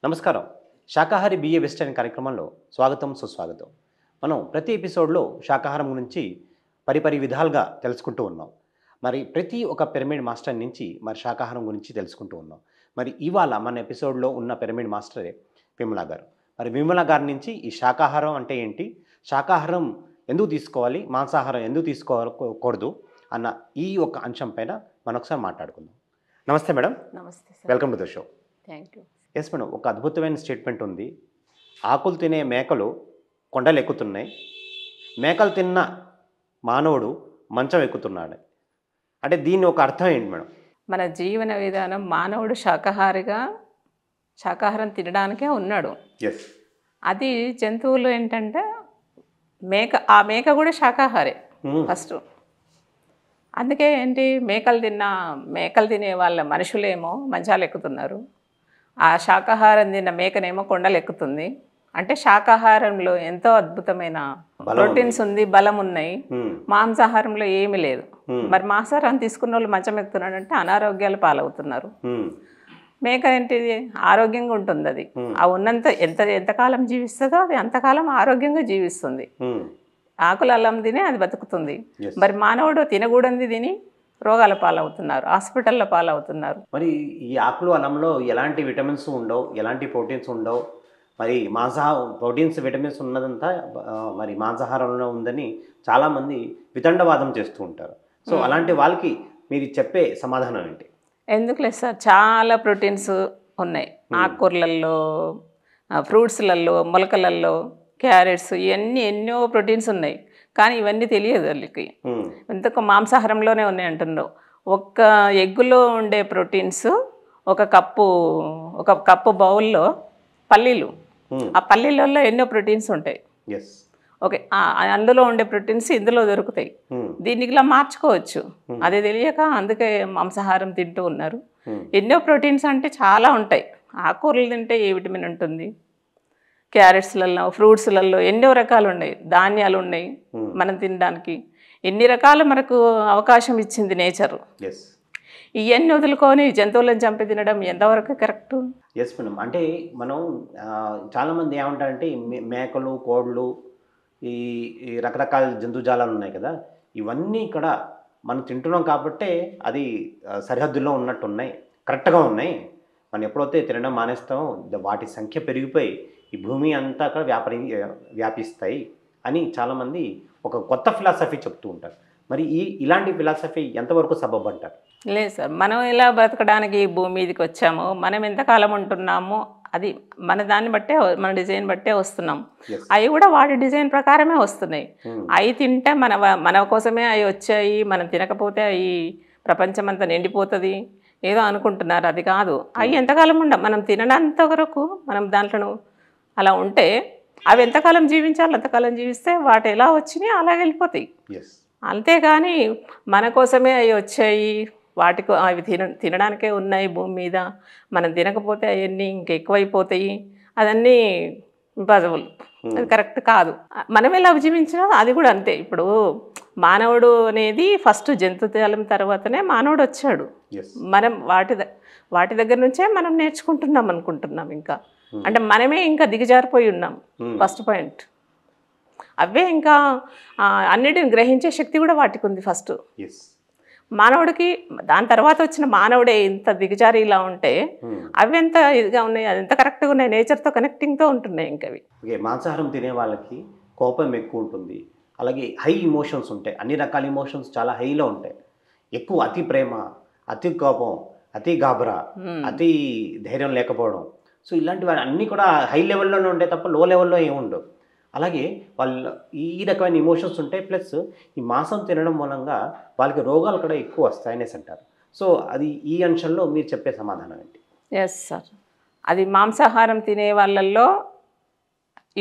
నమస్కారం. శాకాహారి BA western కార్యక్రమంలో స్వాగతం, సుస్వాగతం. మనం ప్రతి ఎపిసోడ్లో శాకాహారం గురించి పరిపరి విధాలుగా తెలుసుకుంటూ ఉన్నాం. మరి ప్రతి ఒక పిరమిడ్ మాస్టర్ నుంచి మరి శాకాహారం గురించి తెలుసుకుంటూ ఉన్నాం. మరి ఇవాళ మన ఎపిసోడ్లో ఉన్న పిరమిడ్ మాస్టరే విమల గారు. మరి విమల గారి నుంచి ఈ శాకాహారం అంటే ఏంటి, శాకాహారం ఎందుకు తీసుకోవాలి, మాంసాహారం ఎందుకు తీసుకోకూడదు అన్న ఈ ఒక అంశం పైన మనం ఒకసారి మాట్లాడుకుందాం. నమస్తే మేడం. నమస్తే sir. Welcome to the show. Thank you. Yes madam, ఒక అద్భుతమైన స్టేట్మెంట్ ఉంది. ఆకులు తినే మేకలు కొండలు ఎక్కుతున్నాయి, మేకలు తిన్న మానవుడు మంచం ఎక్కుతున్నాడు. అంటే దీని ఒక అర్థం ఏంటి మేడం? మన జీవన విధానం మానవుడు శాకాహారం తినడానికే ఉన్నాడు. ఎస్. అది జంతువులు ఏంటంటే ఆ మేక కూడా శాకాహారే ఫస్ట్. అందుకే ఏంటి మేకలు తినే వాళ్ళ మనుషులేమో మంచాలు ఎక్కుతున్నారు, ఆ శాకాహారం తిన్న మేకనేమో కొండలు ఎక్కుతుంది. అంటే శాకాహారంలో ఎంతో అద్భుతమైన ప్రోటీన్స్ ఉంది, బలం ఉన్నాయి. మాంసాహారంలో ఏమీ లేదు. మరి మాంసాహారం తీసుకున్న వాళ్ళు మంచం ఎక్కుతున్నారంటే అనారోగ్యాలు పాలవుతున్నారు. మేక ఏంటిది ఆరోగ్యంగా ఉంటుంది. అది ఆ ఉన్నంత ఎంతకాలం జీవిస్తుందో అది అంతకాలం ఆరోగ్యంగా జీవిస్తుంది. ఆకుల అల్లం తిని అది బతుకుతుంది. మరి మానవుడు తినకూడనిది తిని రోగాల పాలవుతున్నారు, హాస్పిటల్లో పాలవుతున్నారు. మరి ఈ ఆకులు అల్లంలో ఎలాంటి విటమిన్స్ ఉండవు, ఎలాంటి ప్రోటీన్స్ ఉండవు. మరి ప్రోటీన్స్ విటమిన్స్ ఉన్నదంతా మరి మాంసాహారంలో ఉందని చాలామంది వితండవాదం చేస్తూ ఉంటారు. సో అలాంటి వాళ్ళకి మీరు చెప్పే సమాధానం ఏంటి? ఎందుకు లేదు సార్, చాలా ప్రోటీన్స్ ఉన్నాయి ఆకుకూరలలో, ఫ్రూట్స్లలో, మొలకలలో, క్యారెట్స్, ఇవన్నీ ఎన్నో ప్రోటీన్స్ ఉన్నాయి. కానీ ఇవన్నీ తెలియదు వాళ్ళకి. ఇంతకు మాంసాహారంలోనే ఉన్నాయి అంటున్నావు. ఒక్క ఎగ్గులో ఉండే ప్రోటీన్స్ ఒక కప్పు బౌల్లో పల్లీలు, ఆ పల్లీలలో ఎన్నో ప్రోటీన్స్ ఉంటాయి. ఓకే, అందులో ఉండే ప్రోటీన్స్ ఇందులో దొరుకుతాయి. దీన్ని ఇలా మార్చుకోవచ్చు. అదే తెలియక అందుకే మాంసాహారం తింటూ ఉన్నారు. ఎన్నో ప్రోటీన్స్ అంటే చాలా ఉంటాయి. ఆకుకూరలు తింటే ఏ విటమిన్ ఉంటుంది, క్యారెట్స్లలో, ఫ్రూట్స్లలో ఎన్నో రకాలు ఉన్నాయి, ధాన్యాలు ఉన్నాయి మనం తినడానికి. ఎన్ని రకాలు మనకు అవకాశం ఇచ్చింది నేచరు. ఇవన్నీ వదులుకొని జంతువులను చంపి తినడం ఎంతవరకు కరెక్టు? Yes madam. అంటే మనం చాలామంది ఏమంటారంటే మేకలు, కోళ్ళు, ఈ రకరకాల జంతుజాలాలు ఉన్నాయి కదా, ఇవన్నీ ఇక్కడ మనం తింటున్నాం కాబట్టే అది సరిహద్దుల్లో ఉన్నట్టు ఉన్నాయి, కరెక్ట్గా ఉన్నాయి. మనం ఎప్పుడైతే తినడం మానేస్తామో వాటి సంఖ్య పెరిగిపోయి ఈ భూమి అంతా అక్కడ వ్యాపిస్తాయి అని చాలామంది ఒక కొత్త ఫిలాసఫీ చెప్తూ ఉంటారు. మరి ఇలాంటి ఫిలాసఫీ ఎంతవరకు సబబు అంటారు? లేదు సార్, మనం ఎలా బ్రతకడానికి ఈ భూమి మీదకి వచ్చామో, మనం ఎంతకాలం ఉంటున్నామో అది మన దాన్ని బట్టే, మన డిజైన్ బట్టే వస్తున్నాం. అవి కూడా వాటి డిజైన్ ప్రకారమే వస్తున్నాయి. అవి తింటే మన కోసమే అవి వచ్చాయి, మనం తినకపోతే అవి ప్రపంచం అంతా నిండిపోతుంది ఏదో అనుకుంటున్నారు. అది కాదు. అవి ఎంతకాలం మనం తినడంత వరకు మనం దాంట్లో అలా ఉంటే అవి ఎంతకాలం జీవించాలి అంతకాలం జీవిస్తే వాటి ఎలా వచ్చినాయి అలాగే వెళ్ళిపోతాయి. అంతేగాని మన కోసమే అవి వచ్చాయి, అవి తినడానికే ఉన్నాయి భూమి మీద, మనం తినకపోతే అవన్నీ ఇంకెక్కువైపోతాయి, అదన్నీ ఇంపాసిబుల్. అది కరెక్ట్ కాదు. మనం ఎలా జీవించినా అది కూడా అంతే. ఇప్పుడు మానవుడు అనేది ఫస్ట్ జంతుజాలం తర్వాతనే మానవుడు వచ్చాడు. మనం వాటి దగ్గర నుంచే మనం నేర్చుకుంటున్నాం అనుకుంటున్నాం. ఇంకా అంటే మనమే ఇంకా దిగజారిపోయి ఉన్నాం. ఫస్ట్ పాయింట్ అవే. ఇంకా అన్నిటిని గ్రహించే శక్తి కూడా వాటికి ఉంది ఫస్ట్ మానవుడికి. దాని తర్వాత వచ్చిన మానవుడే ఇంత దిగజారి ఇలా ఉంటే అవి ఎంత ఇదిగా ఉన్నాయి, అది ఎంత కరెక్ట్గా ఉన్నాయి, నేచర్తో కనెక్టింగ్తో ఉంటున్నాయి. ఇంకా అవి మాంసాహారం తినే వాళ్ళకి కోపం ఎక్కువ ఉంటుంది, అలాగే హై ఇమోషన్స్ ఉంటాయి. అన్ని రకాల ఇమోషన్స్ చాలా హైలో ఉంటాయి. ఎక్కువ అతి ప్రేమ, అతి కోపం, అతి గాబరా, అతి ధైర్యం లేకపోవడం. సో ఇలాంటివి అన్నీ కూడా హై లెవెల్లోనే ఉంటాయి తప్ప లో లెవెల్లో ఏముండవు. అలాగే వాళ్ళు ఈ రకమైన ఇమోషన్స్ ఉంటాయి. ప్లస్ ఈ మాంసం తినడం మూలంగా వాళ్ళకి రోగాలు కూడా ఎక్కువ వస్తాయనేసి అంటారు. సో అది ఈ అంశంలో మీరు చెప్పే సమాధానం ఏంటి? ఎస్ సార్, అది మాంసాహారం తినే వాళ్ళల్లో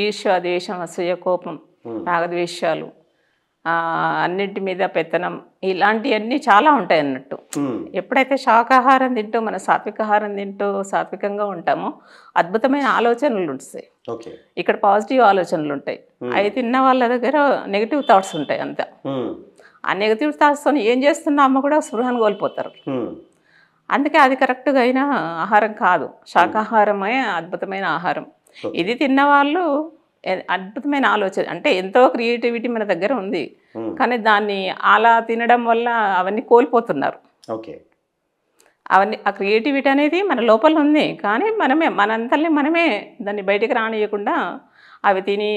ఈర్ష్య, ద్వేషం, అసూయ, కోపం, రాగద్వేషాలు, అన్నింటి మీద పెత్తనం, ఇలాంటివన్నీ చాలా ఉంటాయి అన్నట్టు. ఎప్పుడైతే శాకాహారం తింటూ మన సాత్వికాహారం తింటూ సాత్వికంగా ఉంటామో అద్భుతమైన ఆలోచనలు ఉంటాయి. ఇక్కడ పాజిటివ్ ఆలోచనలు ఉంటాయి. అవి తిన్న వాళ్ళ దగ్గర నెగిటివ్ థాట్స్ ఉంటాయి. అంతా ఆ నెగిటివ్ థాట్స్తో ఏం చేస్తున్నామో కూడా స్పృహను కోల్పోతారు. అందుకే అది కరెక్ట్గా అయిన ఆహారం కాదు. శాకాహారమే అద్భుతమైన ఆహారం. ఇది తిన్నవాళ్ళు అద్భుతమైన ఆలోచన, అంటే ఎంతో క్రియేటివిటీ మన దగ్గర ఉంది, కానీ దాన్ని అలా తినడం వల్ల అవన్నీ కోల్పోతున్నారు. ఓకే. అవన్నీ ఆ క్రియేటివిటీ అనేది మన లోపల ఉంది, కానీ మనంతల్ని మనమే దాన్ని బయటికి రానియకుండా అవి తిని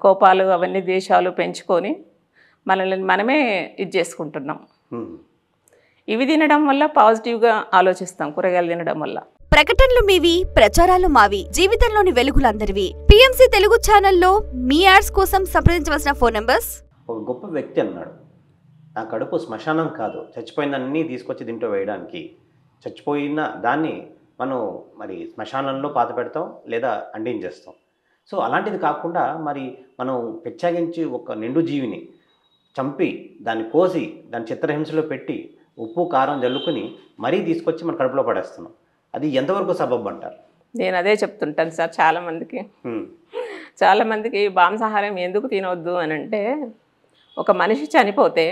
కోపాలు అవన్నీ ద్వేషాలు పెంచుకొని మనల్ని మనమే ఇది చేసుకుంటున్నాం. ఇవి తినడం వల్ల పాజిటివ్గా ఆలోచిస్తాం, కూరగాయలు తినడం వల్ల. ప్రకటనలు మీవి, ప్రచారాలు మావి, జీవితంలోని వెలుగులందరివి. పిఎంసి తెలుగు ఛానల్లో మీ యాడ్స్ కోసం సంప్రదించవలసిన ఫోన్ నంబర్స్. ఒక గొప్ప వ్యక్తి అన్నాడు, నా కడుపు శ్మశానం కాదు, చచ్చిపోయిందన్నీ తీసుకొచ్చి దీంట్లో వేయడానికి. చచ్చిపోయిన దాన్ని మనం మరి శ్మశానంలో పాత పెడతాం లేదా అంటించేస్తాం. సో అలాంటిది కాకుండా మరి మనం ప్రత్యేకించి ఒక నిండు జీవిని చంపి దాన్ని కోసి దాన్ని చిత్రహింసలో పెట్టి ఉప్పు కారం జల్లుకుని మరీ తీసుకొచ్చి మన కడుపులో పడేస్తున్నాం. అది ఎంతవరకు సబబు అంటారు? నేను అదే చెప్తుంటాను సార్ చాలామందికి మాంసాహారం ఎందుకు తినవద్దు అని అంటే, ఒక మనిషి చనిపోతే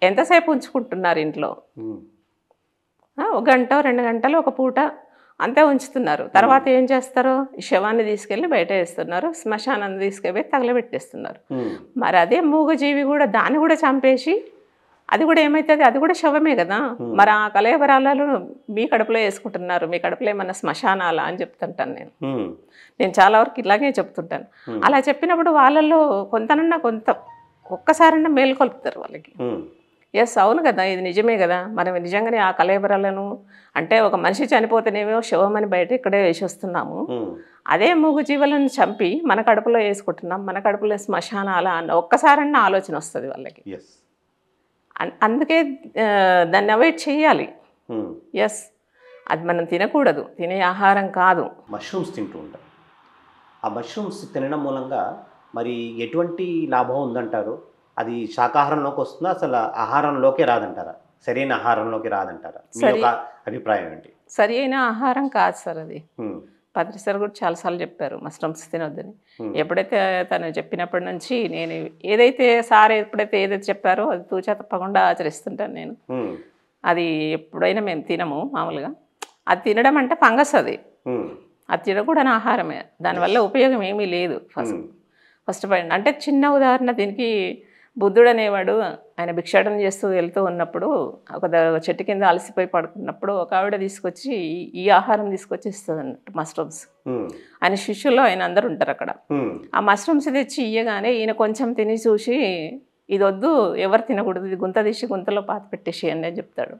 ఎంతసేపు ఉంచుకుంటున్నారు ఇంట్లో? 1 గంట 2 గంటలు ఒక పూట అంతే ఉంచుతున్నారు. తర్వాత ఏం చేస్తారు? శవాన్ని తీసుకెళ్ళి బయట వేస్తున్నారు, శ్మశానాన్ని తీసుకెళ్ళి తగలబెట్టేస్తున్నారు. మరి అదే మూగజీవి కూడా దాన్ని కూడా చంపేసి అది కూడా ఏమవుతుంది? అది కూడా శవమే కదా. మరి ఆ కలయబరాలను మీ కడుపులో వేసుకుంటున్నారు, మీ కడుపులో ఏమన్నా శ్మశానాలా అని చెప్తుంటాను నేను చాలా వరకు ఇలాగే చెప్తుంటాను. అలా చెప్పినప్పుడు వాళ్ళల్లో కొంత ఒక్కసారన్నా మేలుకొల్పుతారు వాళ్ళకి. ఎస్, అవును కదా, ఇది నిజమే కదా, మనం నిజంగానే ఆ కలయబరాలను, అంటే ఒక మనిషి చనిపోతేనేమో శవం అని బయట ఇక్కడే వేసేస్తున్నాము, అదే మూగు జీవులను చంపి మన కడుపులో వేసుకుంటున్నాం, మన కడుపులో శ్మశానాల అన్న ఒక్కసారన్నా ఆలోచన వస్తుంది వాళ్ళకి. అందుకే దాన్ని అవాయిడ్ చేయాలి. ఎస్, అది మనం తినకూడదు, తినే ఆహారం కాదు. మష్రూమ్స్ తింటూ ఉంటాం. ఆ మష్రూమ్స్ తినడం మూలంగా మరి ఎటువంటి లాభం ఉందంటారు? అది శాకాహారంలోకి వస్తుందా, అసలు ఆహారంలోకి రాదంటారా? సరైన ఆహారంలోకి రాదంటారా? మీ యొక్క అభిప్రాయం ఏంటి? సరి అయిన ఆహారం కాదు సార్ అది. పత్రి సార్ కూడా చాలాసార్లు చెప్పారు మష్రూమ్స్ తినొద్దని. ఎప్పుడైతే తను చెప్పినప్పటి నుంచి నేను ఎప్పుడైతే ఏదైతే చెప్పారో అది తూచా తప్పకుండా ఆచరిస్తుంటాను నేను. అది ఎప్పుడైనా మేము తినము మామూలుగా. అది తినడం అంటే ఫంగస్, అది తినకూడని ఆహారమే, దానివల్ల ఉపయోగం ఏమీ లేదు. ఫస్ట్ పాయింట్ అంటే చిన్న ఉదాహరణ దీనికి, బుద్ధుడు అనేవాడు ఆయన భిక్షాటన చేస్తూ వెళ్తూ ఉన్నప్పుడు ఒక చెట్టు కింద అలసిపోయి పడుకున్నప్పుడు ఒక ఆవిడ తీసుకొచ్చి ఈ ఆహారం తీసుకొచ్చి ఇస్తుంది అన్నట్టు, మష్రూమ్స్. ఆయన శిష్యుల్లో ఆయన అందరు ఉంటారు అక్కడ. ఆ మష్రూమ్స్ తెచ్చి ఇయ్యగానే ఈయన కొంచెం తిని చూసి, ఇది వద్దు, ఎవరు తినకూడదు, ఇది గుంత తీసి గుంతలో పాతి పెట్టేసి అని చెప్తాడు.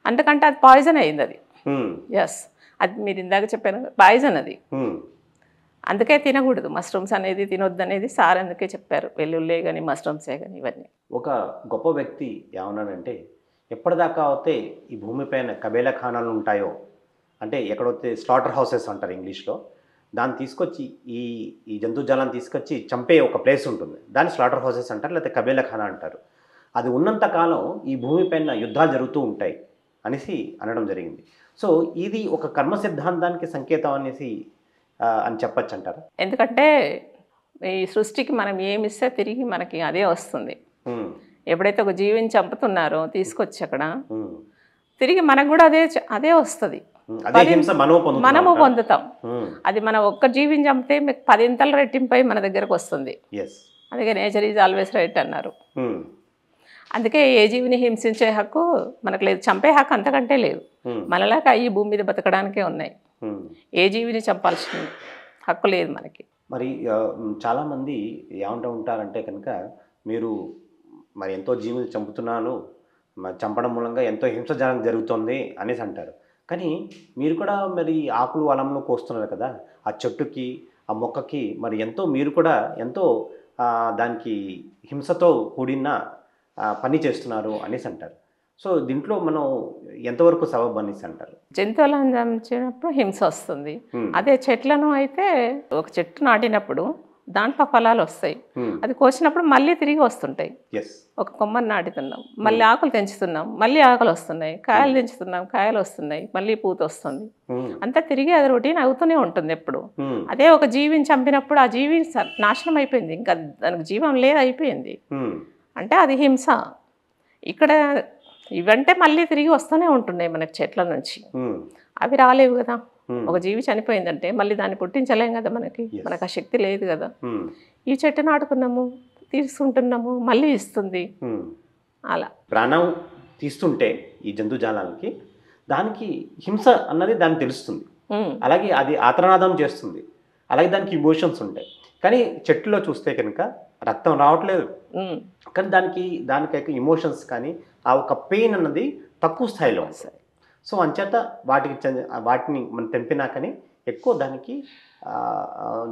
అందుకంటే అది పాయిజన్ అయింది అది. ఎస్, అది మీరు ఇందాక చెప్పాను, పాయిజన్ అది. అందుకే తినకూడదు మష్రూమ్స్ అనేది, తినొద్దు అనేది సార్ అందుకే చెప్పారు. వెల్లుల్లే కానీ మష్రూమ్సే కానీ ఇవన్నీ. ఒక గొప్ప వ్యక్తి ఏమన్నాడంటే, ఎప్పటిదాకా అయితే ఈ భూమిపైన కబేలఖానాలు ఉంటాయో, అంటే ఎక్కడైతే స్లాటర్ హౌసెస్ అంటారు ఇంగ్లీష్లో, దాన్ని తీసుకొచ్చి ఈ జంతుజాలాన్ని తీసుకొచ్చి చంపే ఒక ప్లేస్ ఉంటుంది, దాన్ని స్లాటర్ హౌసెస్ అంటారు, లేకపోతే కబేలఖానా అంటారు. అది ఉన్నంతకాలం ఈ భూమిపైన యుద్ధాలు జరుగుతూ ఉంటాయి అనేసి అనడం జరిగింది. సో ఇది ఒక కర్మ సిద్ధాంతానికి సంకేతం అనేసి అని చెప్పచ్చు అంటారా? ఎందుకంటే ఈ సృష్టికి మనం ఏమిస్తే తిరిగి మనకి అదే వస్తుంది. ఎప్పుడైతే ఒక జీవిని చంపుతున్నారో తీసుకొచ్చి అక్కడ, తిరిగి మనకు కూడా అదే వస్తుంది, మనము పొందుతాం. అది మనం ఒక్క జీవిని చంపితే మీకు 10 రెట్టింపై మన దగ్గరకు వస్తుంది. అందుకే నేచర్ ఈజ్ ఆల్వేస్ రైట్ అన్నారు. అందుకే ఏ జీవిని హింసించే హక్కు మనకు లేదు, చంపే హక్కు అంతకంటే లేదు. మనలాగా ఈ భూమి మీద బతకడానికే ఉన్నాయి, ఏ జీవిని చంపాల్సిన హక్కు లేదు మనకి. మరి చాలామంది ఏమంటూ ఉంటారంటే కనుక, మీరు మరి ఎంతో జీవులు చంపుతున్నాను, చంపడం మూలంగా ఎంతో హింసజనం జరుగుతుంది అనేసి అంటారు. కానీ మీరు కూడా మరి ఆకులు వలంలో కోస్తున్నారు కదా, ఆ చెట్టుకి ఆ మొక్కకి మరి మీరు కూడా ఎంతో దానికి హింసతో కూడిన పని చేస్తున్నారు అనేసి అంటారు. సో దీంట్లో మనం ఎంతవరకు సబబు అనేసి అంటారు? జంతువులను చంపినప్పుడు హింస వస్తుంది. అదే చెట్లను అయితే, ఒక చెట్టు నాటినప్పుడు దాంట్లో ఫలాలు వస్తాయి, అది కోసినప్పుడు మళ్ళీ తిరిగి వస్తుంటాయి. ఒక కొమ్మని నాటుతున్నాం, మళ్ళీ ఆకులు తెంచుతున్నాం, మళ్ళీ ఆకులు వస్తున్నాయి, కాయలు తెంచుతున్నాం, కాయలు వస్తున్నాయి, మళ్ళీ పూత వస్తుంది. అంతా తిరిగి అది రొటీన్ అవుతూనే ఉంటుంది ఎప్పుడు. అదే ఒక జీవిని చంపినప్పుడు ఆ జీవి నాశనం అయిపోయింది, ఇంకా దానికి జీవం లేదు, అయిపోయింది. అంటే అది హింస. ఇక్కడ ఇవంటే మళ్ళీ తిరిగి వస్తూనే ఉంటున్నాయి మనకి చెట్ల నుంచి. అవి రాలేవు కదా. ఒక జీవి చనిపోయిందంటే మళ్ళీ దాన్ని పుట్టించలేం కదా, మనకు ఆ శక్తి లేదు కదా. ఈ చెట్టు నాటుకున్నాము, తీసుకుంటున్నాము, మళ్ళీ ఇస్తుంది. అలా ప్రాణం తీస్తుంటే ఈ జంతుజాలానికి దానికి హింస అన్నది దానికి తెలుస్తుంది, అలాగే అది ఆత్రనాదం చేస్తుంది, అలాగే దానికి ఇమోషన్స్ ఉంటాయి. కానీ చెట్టులో చూస్తే కనుక రక్తం రావట్లేదు, కానీ దానికి ఇమోషన్స్ కానీ ఆ ఒక పెయిన్ అన్నది తక్కువ స్థాయిలో ఉంటుంది. సో అంచేత వాటిని మనం తెంపినాకని ఎక్కువ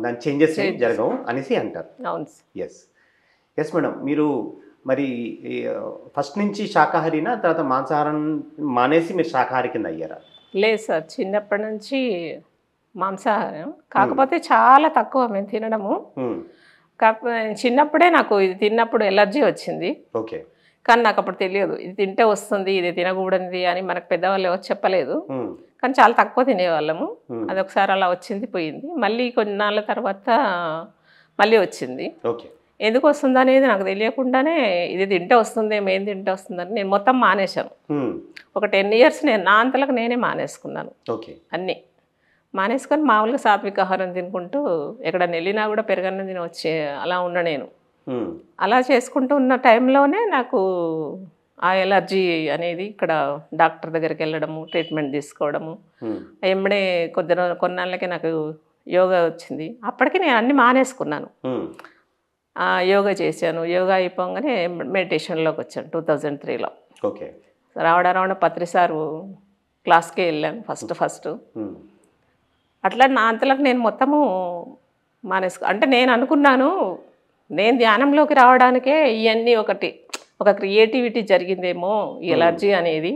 దాని చేంజెస్ జరగవు అనేసి అంటారు. ఎస్ మేడం, మీరు మరి ఫస్ట్ నుంచి శాకాహారినా, తర్వాత మాంసాహారం మానేసి మీరు శాకాహారి కింద అయ్యారా? లేదు సార్, చిన్నప్పటి నుంచి మాంసాహారం, కాకపోతే చాలా తక్కువ మేము తినడము. కాకపోతే చిన్నప్పుడే నాకు ఇది తిన్నప్పుడు ఎలర్జీ వచ్చింది. ఓకే. కానీ నాకు అప్పుడు తెలియదు ఇది తింటే వస్తుంది, ఇది తినకూడనిది అని మనకు పెద్దవాళ్ళు ఎవరు చెప్పలేదు. కానీ చాలా తక్కువ తినేవాళ్ళము. అది ఒకసారి అలా వచ్చింది, పోయింది. మళ్ళీ కొన్నాళ్ళ తర్వాత మళ్ళీ వచ్చింది. ఎందుకు వస్తుంది అనేది నాకు తెలియకుండానే ఇది తింటే వస్తుంది, ఏం తింటే వస్తుందని నేను మొత్తం మానేశాను. ఒక 10 years నేను నా అంతలకు నేనే మానేసుకున్నాను. అన్నీ మానేసుకొని మామూలుగా సాత్విక ఆహారం తినుకుంటూ ఎక్కడన్నా వెళ్ళినా కూడా పెరగన్న తిని వచ్చే అలా ఉన్న నేను. అలా చేసుకుంటూ ఉన్న టైంలోనే నాకు ఆ ఎలర్జీ అనేది ఇక్కడ డాక్టర్ దగ్గరికి వెళ్ళడము, ట్రీట్మెంట్ తీసుకోవడము, ఎంబడే కొన్నాళ్ళకి నాకు యోగా వచ్చింది. అప్పటికి నేను అన్నీ మానేసుకున్నాను. యోగా చేశాను. యోగా అయిపోగానే మెడిటేషన్లోకి వచ్చాను 2003లో. రావడం పత్రి సారు క్లాస్కే వెళ్ళాను ఫస్ట్. అట్లా నా అంతలకు నేను మొత్తము అంటే నేను అనుకున్నాను, నేను ధ్యానంలోకి రావడానికే ఇవన్నీ ఒక క్రియేటివిటీ జరిగిందేమో, ఈ ఎలర్జీ అనేది.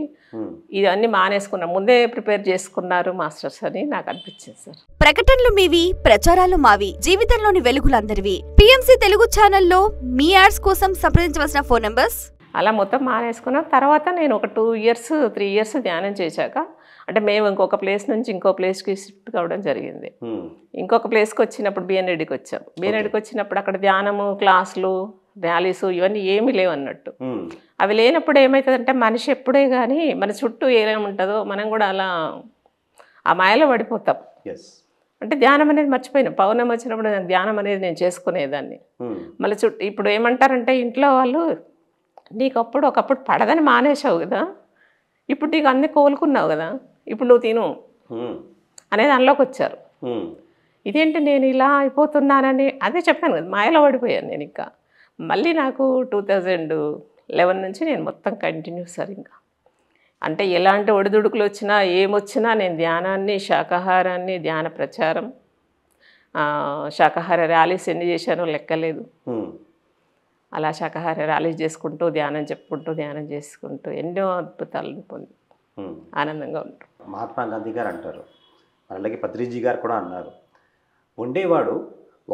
ఇవన్నీ మానేసుకున్నా, ముందే ప్రిపేర్ చేసుకున్నారు మాస్టర్స్ అని నాకు అనిపించింది సార్. ప్రకటనలు మీవి, ప్రచారాలు మావి, జీవితంలోని వెలుగులందరివి. పిఎంసి తెలుగు ఛానల్లో మీ యాడ్స్ కోసం సంప్రదించవలసిన ఫోన్ నంబర్స్. అలా మొత్తం మానేసుకున్న తర్వాత నేను ఒక 2 years 3 years ధ్యానం చేశాక, అంటే మేము ఇంకొక ప్లేస్ నుంచి ఇంకో ప్లేస్కి షిఫ్ట్ కావడం జరిగింది. ఇంకొక ప్లేస్కి వచ్చినప్పుడు బిఎన్రెడ్డికి వచ్చాం. బిఎన్రెడ్డికి వచ్చినప్పుడు అక్కడ ధ్యానము, క్లాసులు, ర్యాలీసు ఇవన్నీ ఏమీ లేవు అన్నట్టు. అవి లేనప్పుడు ఏమవుతుందంటే మనిషి ఎప్పుడే కానీ మన చుట్టూ ఏమేముంటుందో మనం కూడా అలా ఆ మాయలో పడిపోతాం. అంటే ధ్యానం అనేది మర్చిపోయినా. పౌర్ణమి వచ్చినప్పుడు ధ్యానం అనేది నేను చేసుకునేదాన్ని. మళ్ళీ ఇప్పుడు ఏమంటారంటే ఇంట్లో వాళ్ళు, నీకు ఒకప్పుడు పడదని మానేసావు కదా, ఇప్పుడు నీకు అన్నీ కోలుకున్నావు కదా, ఇప్పుడు నువ్వు తిను అనేది అందులోకి వచ్చారు. ఇదేంటి నేను ఇలా అయిపోతున్నానని అదే చెప్పాను కదా, మాయలో పడిపోయాను నేను. ఇంకా మళ్ళీ నాకు 2011 నుంచి నేను మొత్తం కంటిన్యూ సార్. ఇంకా అంటే ఎలాంటి ఒడిదుడుకులు వచ్చినా ఏమొచ్చినా నేను ధ్యానాన్ని, శాకాహారాన్ని, ధ్యాన ప్రచారం, శాకాహార ర్యాలీస్ ఎన్ని చేశానో లెక్కలేదు. అలా శాకాహార ర్యాలీస్ చేసుకుంటూ ధ్యానం చెప్పుకుంటూ ధ్యానం చేసుకుంటూ ఎన్నో అద్భుతాలను పొంది ఆనందంగా ఉంటారు. మహాత్మా గాంధీ గారు అంటారు, అలాగే పత్రిజీ గారు కూడా అన్నారు, వండేవాడు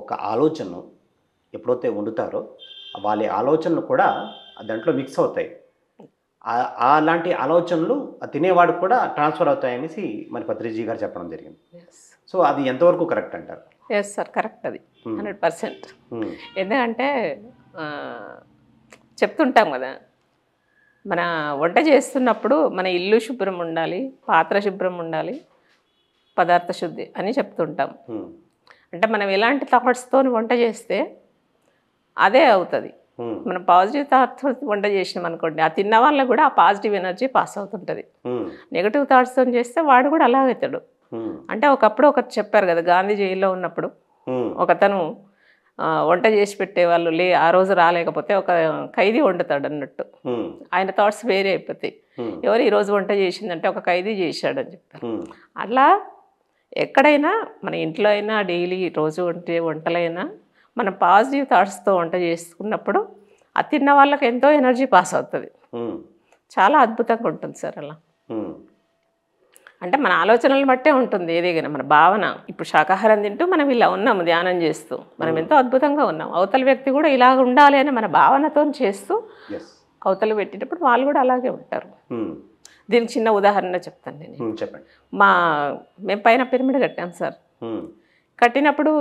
ఒక ఆలోచన ఎప్పుడైతే వండుతారో వాళ్ళ ఆలోచనలు కూడా దాంట్లో మిక్స్ అవుతాయి. అలాంటి ఆలోచనలు తినేవాడు కూడా ట్రాన్స్ఫర్ అవుతాయనేసి మరి పత్రిజీ గారు చెప్పడం జరిగింది. సో అది ఎంతవరకు కరెక్ట్ అంటారు? Yes sir, correct. అది 100%. ఎందుకంటే చెప్తుంటాం కదా, మన వంట చేస్తున్నప్పుడు మన ఇల్లు శుభ్రం ఉండాలి, పాత్ర శుభ్రం ఉండాలి, పదార్థ శుద్ధి అని చెప్తుంటాం. అంటే మనం ఎలాంటి థాట్స్తో వంట చేస్తే అదే అవుతుంది. మనం పాజిటివ్ థాట్స్ వంట చేసినాం అనుకోండి, ఆ తిన్న వాళ్ళకు కూడా ఆ పాజిటివ్ ఎనర్జీ పాస్ అవుతుంటుంది. నెగిటివ్ థాట్స్తో చేస్తే వాడు కూడా అలాగవుతాడు. అంటే ఒకప్పుడు ఒకరు చెప్పారు కదా, గాంధీ జైల్లో ఉన్నప్పుడు ఒకతను వంట చేసి పెట్టేవాళ్ళు ఆ రోజు రాలేకపోతే ఒక ఖైదీ వండుతాడు అన్నట్టు. ఆయన థాట్స్ వేరే అయిపోతాయి. ఎవరు ఈరోజు వంట చేసిందంటే ఒక ఖైదీ చేశాడని చెప్తారు. అట్లా ఎక్కడైనా మన ఇంట్లో అయినా డైలీ రోజు వంటలైనా మనం పాజిటివ్ థాట్స్తో వంట చేసుకున్నప్పుడు ఆ తిన్న వాళ్ళకి ఎంతో ఎనర్జీ పాస్ అవుతుంది. చాలా అద్భుతంగా ఉంటుంది సార్. అలా అంటే మన ఆలోచనలు బట్టే ఉంటుంది ఏదేమైనా, మన భావన. ఇప్పుడు శాకాహారం తింటూ మనం ఇలా ఉన్నాము ధ్యానం చేస్తూ, మనం ఎంతో అద్భుతంగా ఉన్నాం. అవతల వ్యక్తి కూడా ఇలా ఉండాలి అని మన భావనతో చేస్తూ అవతల పెట్టేటప్పుడు వాళ్ళు కూడా అలాగే ఉంటారు. దీనికి చిన్న ఉదాహరణ చెప్తాను నేను. చెప్పండి. మేము పైన పిరమిడ్ కట్టాం సార్. కట్టినప్పుడు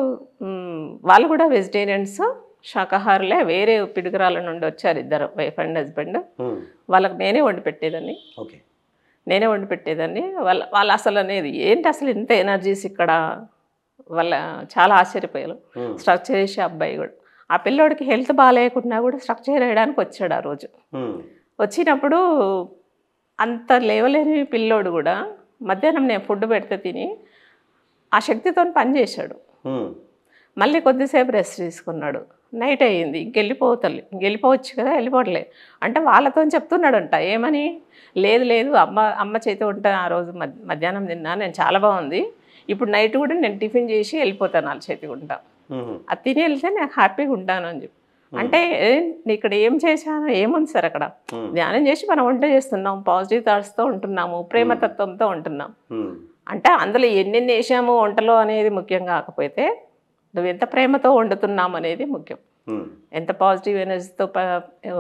వాళ్ళు కూడా వెజిటేరియన్స్, శాకాహారులే వేరే పిడుగురాల నుండి వచ్చారు, ఇద్దరు వైఫ్ అండ్ హస్బెండ్. వాళ్ళకి నేనే వండి పెట్టేదాన్ని. ఓకే. నేనే వండి పెట్టేదాన్ని. వాళ్ళు అసలు అనేది ఏంటి, అసలు ఇంత ఎనర్జీస్ ఇక్కడ, వాళ్ళ చాలా ఆశ్చర్యపోయారు. స్ట్రక్చర్ చేసే అబ్బాయి కూడా, ఆ పిల్లోడికి హెల్త్ బాగాలేకున్నా కూడా స్ట్రక్చర్ వేయడానికి వచ్చాడు ఆ రోజు. వచ్చినప్పుడు అంత లేవలేని పిల్లోడు కూడా మధ్యాహ్నం నేను ఫుడ్ పెడితే తిని ఆ శక్తితో పనిచేశాడు. మళ్ళీ కొద్దిసేపు రెస్ట్ తీసుకున్నాడు. నైట్ అయ్యింది, ఇంకెళ్ళిపోవచ్చు కదా, వెళ్ళిపోవట్లే అంటే వాళ్ళతో చెప్తున్నాడంట. ఏమని? లేదు లేదు, అమ్మ చేతి ఉంటాను, ఆ రోజు మధ్యాహ్నం తిన్నా, నేను చాలా బాగుంది, ఇప్పుడు నైట్ కూడా నేను టిఫిన్ చేసి వెళ్ళిపోతాను వాళ్ళ చేతికి ఉంటా, అది తిని వెళ్తే నేను హ్యాపీగా ఉంటాను అని చెప్పి. అంటే ఇక్కడ ఏం చేశాను, ఏముంది సార్ అక్కడ? ధ్యానం చేసి మనం వంట చేస్తున్నాం, పాజిటివ్ థాట్స్తో ఉంటున్నాము, ప్రేమతత్వంతో ఉంటున్నాం. అంటే అందులో ఎన్నెన్ని వేసాము వంటలో అనేది ముఖ్యం కాకపోతే నువ్వు ఎంత ప్రేమతో వండుతున్నాం అనేది ముఖ్యం. ఎంత పాజిటివ్ ఎనర్జీతో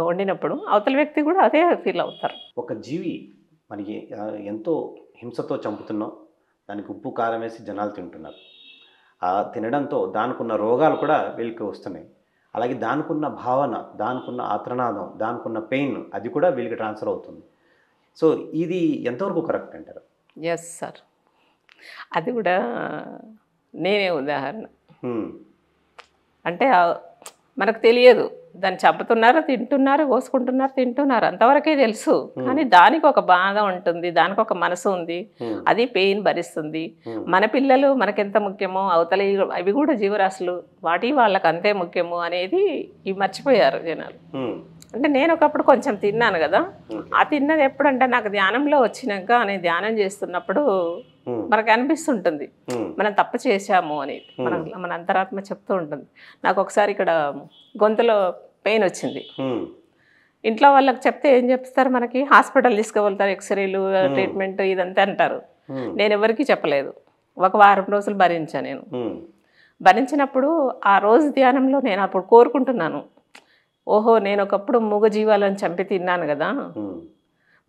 వండినప్పుడు అవతల వ్యక్తి కూడా అదే ఫీల్ అవుతారు. ఒక జీవి మనకి ఎంతో హింసతో చంపుతున్నాం, దానికి ఉప్పు కారం వేసి జనాలు తింటున్నారు. ఆ తినడంతో దానికున్న రోగాలు కూడా వీళ్ళకి వస్తున్నాయి. అలాగే దానికున్న భావన, దానికున్న ఆత్రనాదం, దానికున్న పెయిన్ అది కూడా వీళ్ళకి ట్రాన్స్ఫర్ అవుతుంది. సో ఇది ఎంతవరకు కరెక్ట్ అంటారు? ఎస్ సార్, అది కూడా నేనే ఉదాహరణ. అంటే మనకు తెలియదు, దాన్ని చంపుతున్నారు, తింటున్నారు, కోసుకుంటున్నారు, తింటున్నారు, అంతవరకే తెలుసు. కానీ దానికి ఒక బాధ ఉంటుంది, దానికి ఒక మనసు ఉంది, అది పెయిన్ భరిస్తుంది. మన పిల్లలు మనకెంత ముఖ్యమో అవతల అవి కూడా జీవరాశులు, వాటి వాళ్ళకి అంతే ముఖ్యము అనేది ఇవి మర్చిపోయారు జనాలు. అంటే నేను ఒకప్పుడు కొంచెం తిన్నాను కదా, ఆ తిన్నది ఎప్పుడంటే నాకు ధ్యానంలో వచ్చినాక, నేను ధ్యానం చేస్తున్నప్పుడు మనకు అనిపిస్తుంటుంది మనం తప్పు చేశాము అనేది, మన అంతరాత్మ చెప్తూ ఉంటుంది. నాకు ఒకసారి ఇక్కడ గొంతులో పెయిన్ వచ్చింది. ఇంట్లో వాళ్ళకి చెప్తే ఏం చెప్తారు, మనకి హాస్పిటల్ తీసుకువెళ్తారు, ఎక్స్రేలు, ట్రీట్మెంట్ ఇదంతా అంటారు. నేను ఎవరికి చెప్పలేదు. ఒక వారం రోజులు భరించాను. నేను భరించినప్పుడు ఆ రోజు ధ్యానంలో నేను అప్పుడు కోరుకుంటున్నాను, ఓహో నేను ఒకప్పుడు మూగజీవాలను చంపి తిన్నాను కదా,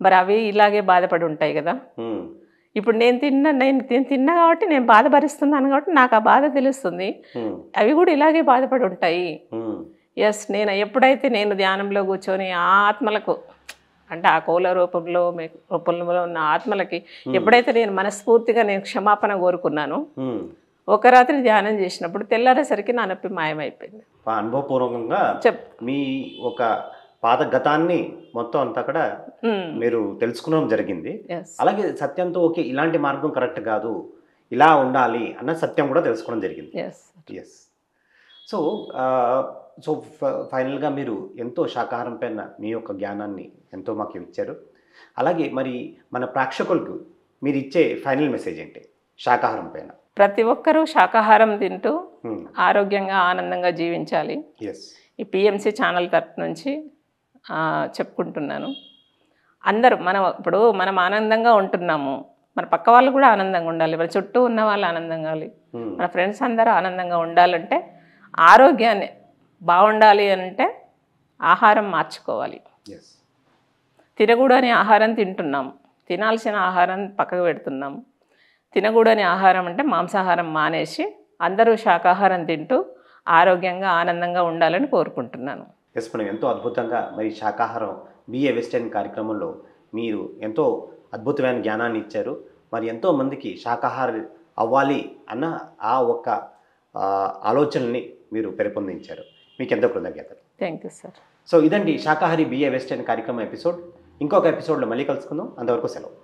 మరి అవి ఇలాగే బాధపడి ఉంటాయి కదా. ఇప్పుడు నేను తిన్నా కాబట్టి నేను బాధ భరిస్తున్నాను కాబట్టి నాకు ఆ బాధ తెలుస్తుంది, అవి కూడా ఇలాగే బాధపడి ఉంటాయి. ఎస్, నేను ఎప్పుడైతే నేను ధ్యానంలో కూర్చొని ఆ ఆత్మలకు, అంటే ఆ కోల రూపంలో ఉన్న ఆత్మలకి ఎప్పుడైతే నేను మనస్ఫూర్తిగా నేను క్షమాపణ కోరుకున్నాను, ఒక రాత్రి ధ్యానం చేసినప్పుడు తెల్లారేసరికి నా నొప్పి మాయమైపోయింది. అనుభవపూర్వకంగా మీ ఒక పాత గతాన్ని మొత్తం అంతా కూడా మీరు తెలుసుకోవడం జరిగింది. అలాగే సత్యంతో ఓకే ఇలాంటి మార్గం కరెక్ట్ కాదు, ఇలా ఉండాలి అన్న సత్యం కూడా తెలుసుకోవడం జరిగింది. ఎస్. సో ఫైనల్గా మీరు ఎంతో శాకాహారం పైన మీ యొక్క జ్ఞానాన్ని ఎంతో మాకు ఇచ్చారు. అలాగే మరి మన ప్రేక్షకులకు మీరు ఇచ్చే ఫైనల్ మెసేజ్ ఏంటి శాకాహారం పైన? ప్రతి ఒక్కరూ శాకాహారం తింటూ ఆరోగ్యంగా ఆనందంగా జీవించాలి. ఈ పిఎంసి ఛానల్ తరపు నుంచి చెప్పుకుంటున్నాను. అందరూ మనం ఆనందంగా ఉంటున్నాము, మన పక్క వాళ్ళు కూడా ఆనందంగా ఉండాలి, మన చుట్టూ ఉన్న వాళ్ళు ఆనందంగా ఉండాలి, మన ఫ్రెండ్స్ అందరూ ఆనందంగా ఉండాలంటే, ఆరోగ్యాన్ని బాగుండాలి అంటే ఆహారం మార్చుకోవాలి. తినకూడని ఆహారం తింటున్నాము, తినాల్సిన ఆహారం పక్కకు పెడుతున్నాము. తినకూడని ఆహారం అంటే మాంసాహారం మానేసి అందరూ శాకాహారం తింటూ ఆరోగ్యంగా ఆనందంగా ఉండాలని కోరుకుంటున్నాను. ఎస్ మేడం, ఎంతో అద్భుతంగా మరి శాకాహారం బిఏ వెస్టర్న్ కార్యక్రమంలో మీరు ఎంతో అద్భుతమైన జ్ఞానాన్ని ఇచ్చారు. మరి ఎంతో మందికి శాకాహారి అవ్వాలి అన్న ఆ ఒక్క ఆలోచనని మీరు పెంపొందించారు. మీకు ఎంతో కృతజ్ఞతలు. Thank you sir. సో ఇదండి శాకాహారి బిఏ వెస్టర్న్ కార్యక్రమం ఎపిసోడ్. ఇంకొక ఎపిసోడ్లో మళ్ళీ కలుసుకుందాం. అంతవరకు సెలవు.